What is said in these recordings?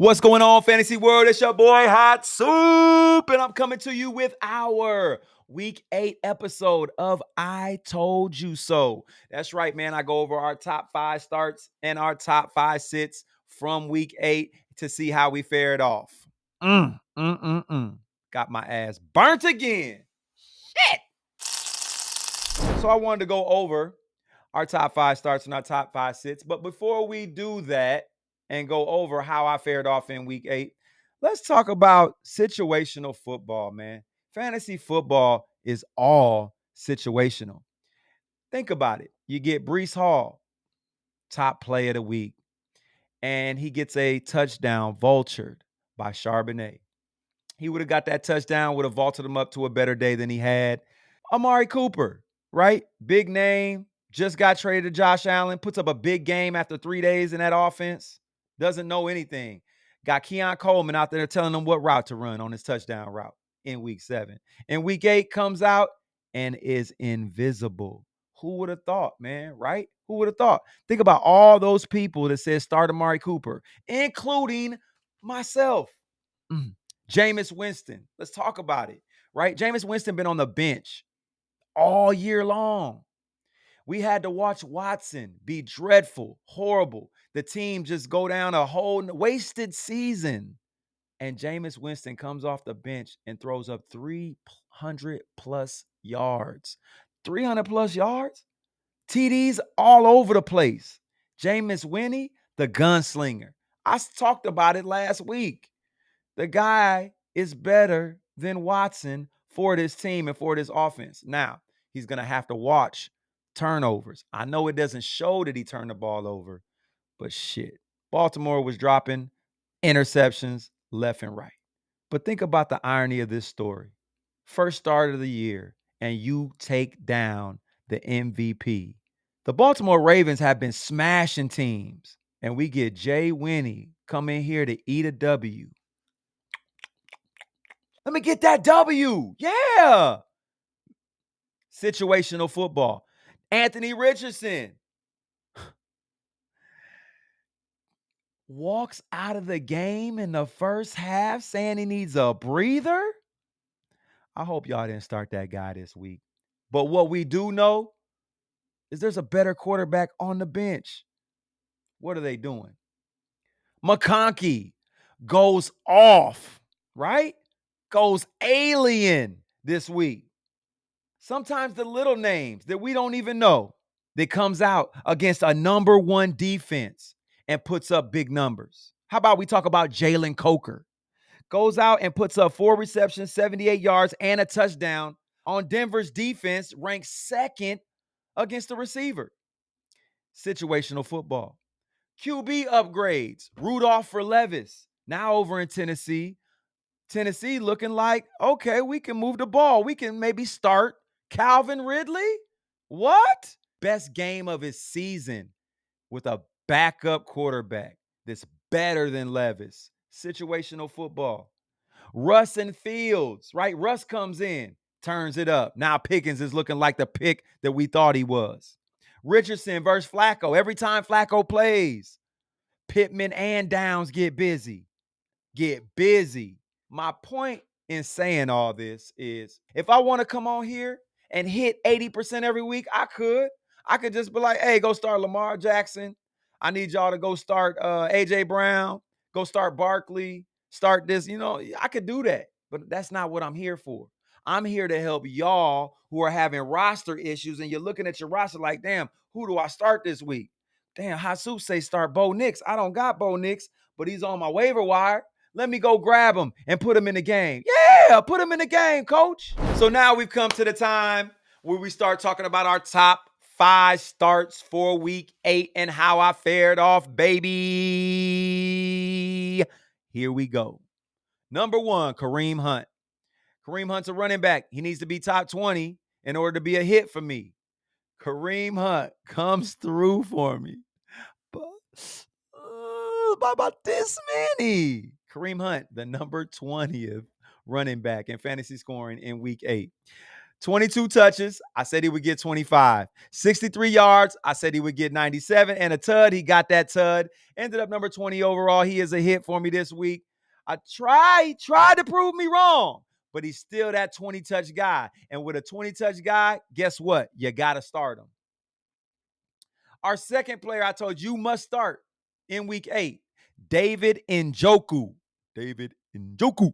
What's going on, fantasy world? It's your boy Hot Soup, and I'm coming to you with our week 8 episode of I Told You So. That's right, man. I go over our top 5 starts and our top 5 sits from week 8 to see how we fared off. Got my ass burnt again. Shit. So I wanted to go over our top 5 starts and our top 5 sits. But before we do that and go over how I fared off in week 8, let's talk about situational football, man. Fantasy football is all situational. Think about it. You get Brees Hall, top play of the week, and he gets a touchdown vultured by Charbonnet. He would have got that touchdown, would have vaulted him up to a better day than he had. Amari Cooper, right? Big name, just got traded to Josh Allen, puts up a big game after 3 days in that offense, doesn't know anything. Got Keon Coleman out there telling him what route to run on his touchdown route in week 7. In week 8, comes out and is invisible. Who would have thought, man, right? Who would have thought? Think about all those people that said start Amari Cooper, including myself. Jameis Winston. Let's talk about it, right? Jameis Winston been on the bench all year long. We had to watch Watson be dreadful, horrible. The team just go down a whole wasted season. And Jameis Winston comes off the bench and throws up 300 plus yards. 300 plus yards? TDs all over the place. Jameis Winnie, the gunslinger. I talked about it last week. The guy is better than Watson for this team and for this offense. Now, he's going to have to watch turnovers. I know it doesn't show that he turned the ball over, but shit. Baltimore was dropping interceptions left and right. But think about the irony of this story. First start of the year, and you take down the MVP. The Baltimore Ravens have been smashing teams, and we get Jay Winnie come in here to eat a W. Let me get that W. Yeah. Situational football. Anthony Richardson walks out of the game in the first half saying he needs a breather. I hope y'all didn't start that guy this week. But what we do know is there's a better quarterback on the bench. What are they doing? McConkey goes off, right? Goes alien this week. Sometimes the little names that we don't even know that comes out against a number 1 defense and puts up big numbers. How about we talk about Jalen Coker? Goes out and puts up 4 receptions, 78 yards, and a touchdown on Denver's defense, ranked 2nd against the receiver. Situational football. QB upgrades. Rudolph for Levis. Now over in Tennessee. Tennessee looking like, okay, we can move the ball. We can maybe start Calvin Ridley. What? Best game of his season with a backup quarterback that's better than Levis. Situational football. Russ and Fields, right? Russ comes in, turns it up. Now Pickens is looking like the pick that we thought he was. Richardson versus Flacco. Every time Flacco plays, Pittman and Downs get busy. Get busy. My point in saying all this is if I want to come on here and hit 80% every week, I could. I could just be like, hey, go start Lamar Jackson. I need y'all to go start AJ Brown. Go start Barkley. Start this. I could do that. But that's not what I'm here for. I'm here to help y'all who are having roster issues and you're looking at your roster like, damn, who do I start this week? Damn, Hasu say start Bo Nix. I don't got Bo Nix, but he's on my waiver wire. Let me go grab him and put him in the game. Yeah, put him in the game, coach. So now we've come to the time where we start talking about our top 5 starts for week 8 and how I fared off, baby. Here we go. Number 1, Kareem Hunt. Kareem Hunt's a running back. He needs to be top 20 in order to be a hit for me. Kareem Hunt comes through for me. But by about this many. Kareem Hunt, the number 20th running back in fantasy scoring in week 8. 22 touches, I said he would get 25. 63 yards, I said he would get 97. And a tud, he got that tud. Ended up number 20 overall. He is a hit for me this week. I tried to prove me wrong, but he's still that 20-touch guy. And with a 20-touch guy, guess what? You got to start him. Our second player I told you must start in week 8, David Njoku. David Njoku.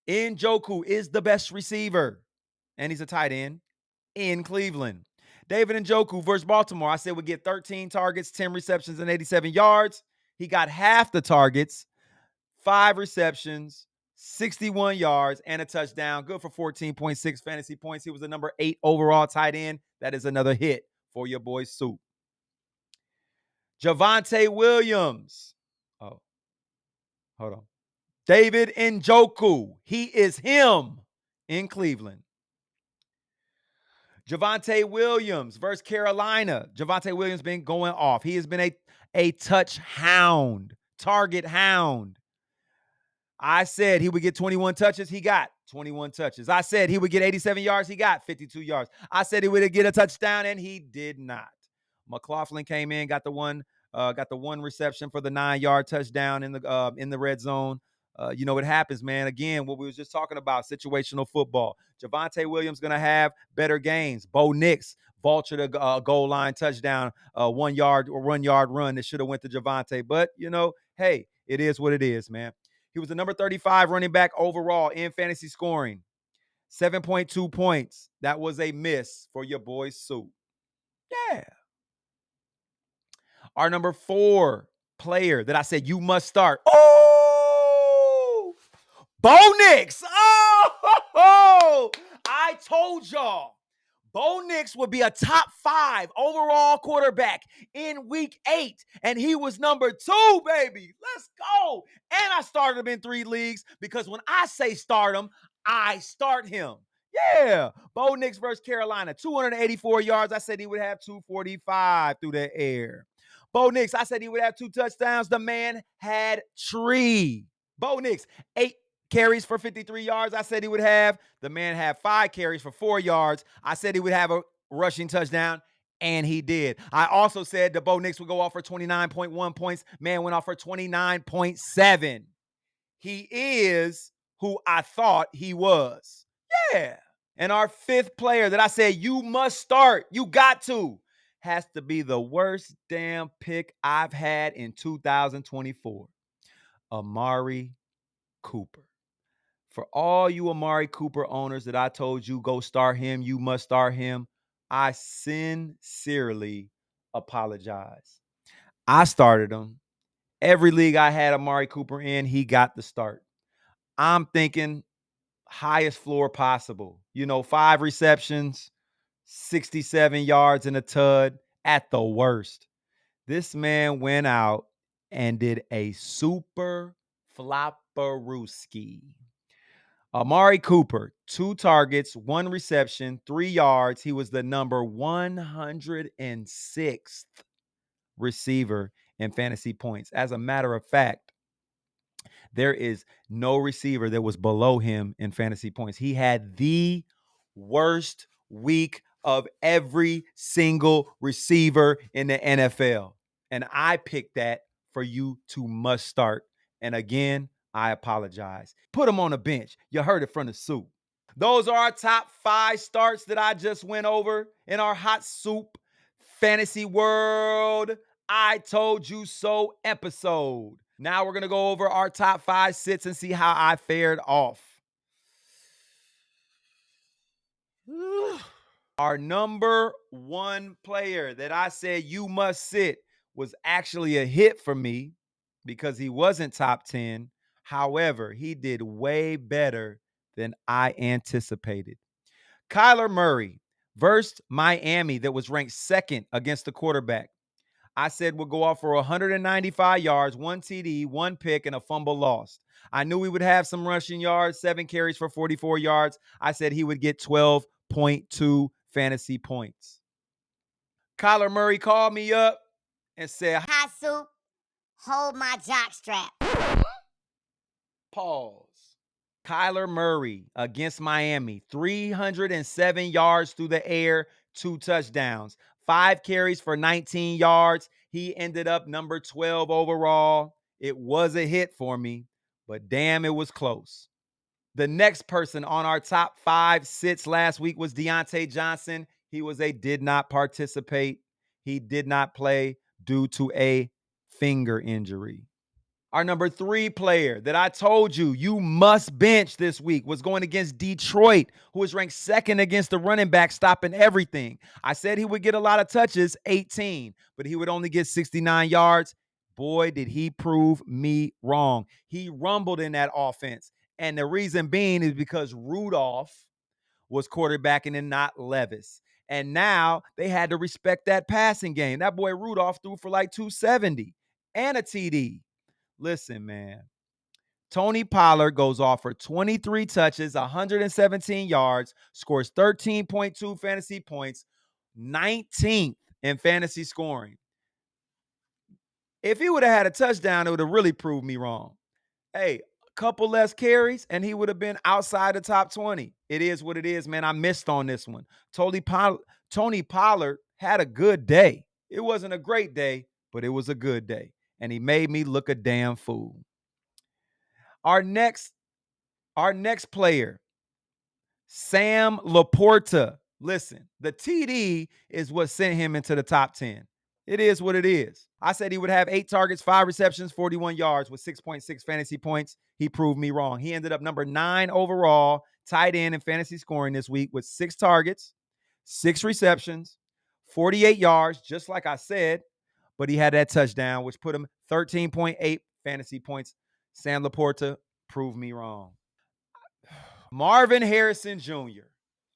Njoku is the best receiver, and he's a tight end in Cleveland. David Njoku versus Baltimore, I said would get 13 targets, 10 receptions, and 87 yards. He got half the targets, 5 receptions, 61 yards, and a touchdown. Good for 14.6 fantasy points. He was the number 8 overall tight end. That is another hit for your boy Soup. Javonte Williams. Oh, hold on. David Njoku. He is him in Cleveland. Javonte Williams versus Carolina. Javonte Williams been going off. He has been a touch hound, target hound. I said he would get 21 touches. He got 21 touches. I said he would get 87 yards. He got 52 yards. I said he would get a touchdown, and he did not. McLaughlin came in, got the one reception for the 9-yard touchdown in the red zone. You know what happens, man. Again, what we was just talking about, situational football. Javonte Williams going to have better games. Bo Nix vultured a goal line touchdown, 1 yard or 1 yard run that should have went to Javonte. But, hey, it is what it is, man. He was the number 35 running back overall in fantasy scoring. 7.2 points. That was a miss for your boy Soup. Yeah. Our number 4 player that I said you must start. Oh, Bo Nix. Oh, I told y'all. Bo Nix would be a top 5 overall quarterback in week 8, and he was number 2, baby. Let's go. And I started him in 3 leagues because when I say start him, I start him. Yeah. Bo Nix versus Carolina, 284 yards. I said he would have 245 through the air. Bo Nix, I said he would have 2 touchdowns. The man had 3. Bo Nix, 8 carries for 53 yards. I said he would have. The man had 5 carries for 4 yards. I said he would have a rushing touchdown, and he did. I also said that Bo Nix would go off for 29.1 points. Man went off for 29.7. He is who I thought he was. Yeah. And our 5th player that I said you must start, you got to, has to be the worst damn pick I've had in 2024. Amari Cooper. For all you Amari Cooper owners that I told you go start him, you must start him, I sincerely apologize. I started him. Every league I had Amari Cooper in, he got the start. I'm thinking highest floor possible. 5 receptions, 67 yards and a tud at the worst. This man went out and did a super flopperooski. Amari Cooper, 2 targets, 1 reception, 3 yards. He was the number 106th receiver in fantasy points. As a matter of fact, there is no receiver that was below him in fantasy points. He had the worst week of every single receiver in the NFL. And I picked that for you to must start. And again, I apologize. Put him on the bench. You heard it from the Soup. Those are our top 5 starts that I just went over in our Hot Soup Fantasy World I Told You So episode. Now we're going to go over our top 5 sits and see how I fared off. Our number 1 player that I said you must sit was actually a hit for me because he wasn't top 10. However, he did way better than I anticipated. Kyler Murray versus Miami that was ranked 2nd against the quarterback. I said would go off for 195 yards, 1 TD, 1 pick, and a fumble lost. I knew he would have some rushing yards, 7 carries for 44 yards. I said he would get 12.2 fantasy points. Kyler Murray called me up and said, "Hi, Soup. Hold my jockstrap." Pause. Kyler Murray against Miami, 307 yards through the air, 2 touchdowns, 5 carries for 19 yards. He ended up number 12 overall. It was a hit for me, but damn, it was close. The next person on our top 5 sits last week was Deontay Johnson. He did not participate. He did not play due to a finger injury. Our number 3 player that I told you must bench this week was going against Detroit, who was ranked second against the running back, stopping everything. I said he would get a lot of touches, 18, but he would only get 69 yards. Boy, did he prove me wrong. He rumbled in that offense. And the reason being is because Rudolph was quarterbacking and not Levis. And now they had to respect that passing game. That boy Rudolph threw for like 270 and a TD. Listen, man. Tony Pollard goes off for 23 touches, 117 yards, scores 13.2 fantasy points, 19th in fantasy scoring. If he would have had a touchdown, it would have really proved me wrong. Hey, a couple less carries, and he would have been outside the top 20. It is what it is, man. I missed on this one. Tony Pollard had a good day. It wasn't a great day, but it was a good day. And he made me look a damn fool. Our next player, Sam Laporta. Listen, the TD is what sent him into the top 10. It is what it is. I said he would have 8 targets, 5 receptions, 41 yards with 6.6 fantasy points. He proved me wrong. He ended up number 9 overall, tight end in fantasy scoring this week with 6 targets, 6 receptions, 48 yards, just like I said, but he had that touchdown, which put him 13.8 fantasy points. Sam Laporta proved me wrong. Marvin Harrison Jr.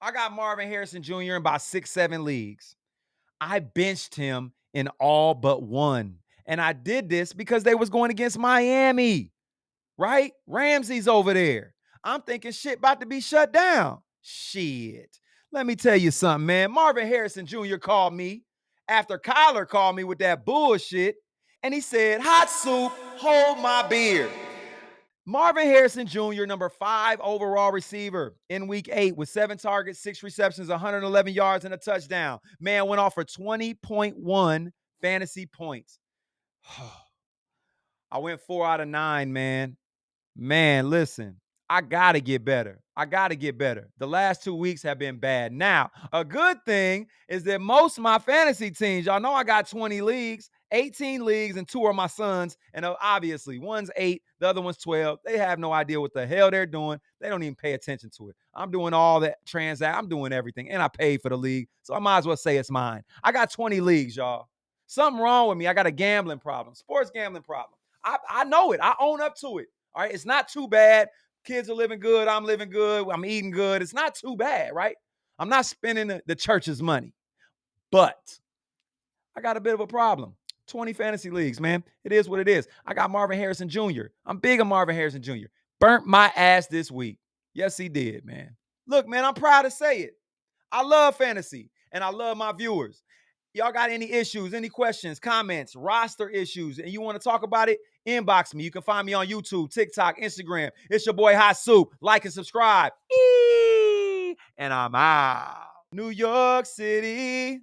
I got Marvin Harrison Jr. in about 6-7 leagues. I benched him in all but one. And I did this because they was going against Miami, right? Ramsey's over there. I'm thinking shit about to be shut down. Shit. Let me tell you something, man. Marvin Harrison Jr. called me after Kyler called me with that bullshit. And he said, hot soup, hold my beer. Marvin Harrison Jr., number 5 overall receiver in week 8 with 7 targets, 6 receptions, 111 yards, and a touchdown. Man went off for 20.1 fantasy points. I went 4 out of 9, man. Man, listen, I got to get better. The last 2 weeks have been bad. Now, a good thing is that most of my fantasy teams, y'all know I got 20 leagues, 18 leagues, and 2 are my sons. And obviously, one's 8, the other one's 12. They have no idea what the hell they're doing. They don't even pay attention to it. I'm doing all that I'm doing everything. And I paid for the league. So I might as well say it's mine. I got 20 leagues, y'all. Something wrong with me. I got a gambling problem, sports gambling problem. I know it. I own up to it. All right, it's not too bad. Kids are living good. I'm living good. I'm eating good. It's not too bad, right? I'm not spending the church's money. But I got a bit of a problem. 20 fantasy leagues, man. It is what it is. I got Marvin Harrison Jr. I'm big on Marvin Harrison Jr. Burnt my ass this week. Yes, he did, man. Look, man, I'm proud to say it. I love fantasy, and I love my viewers. Y'all got any issues, any questions, comments, roster issues, and you want to talk about it, inbox me. You can find me on YouTube, TikTok, Instagram. It's your boy Hot Soup. Like and subscribe. And I'm out. New York City.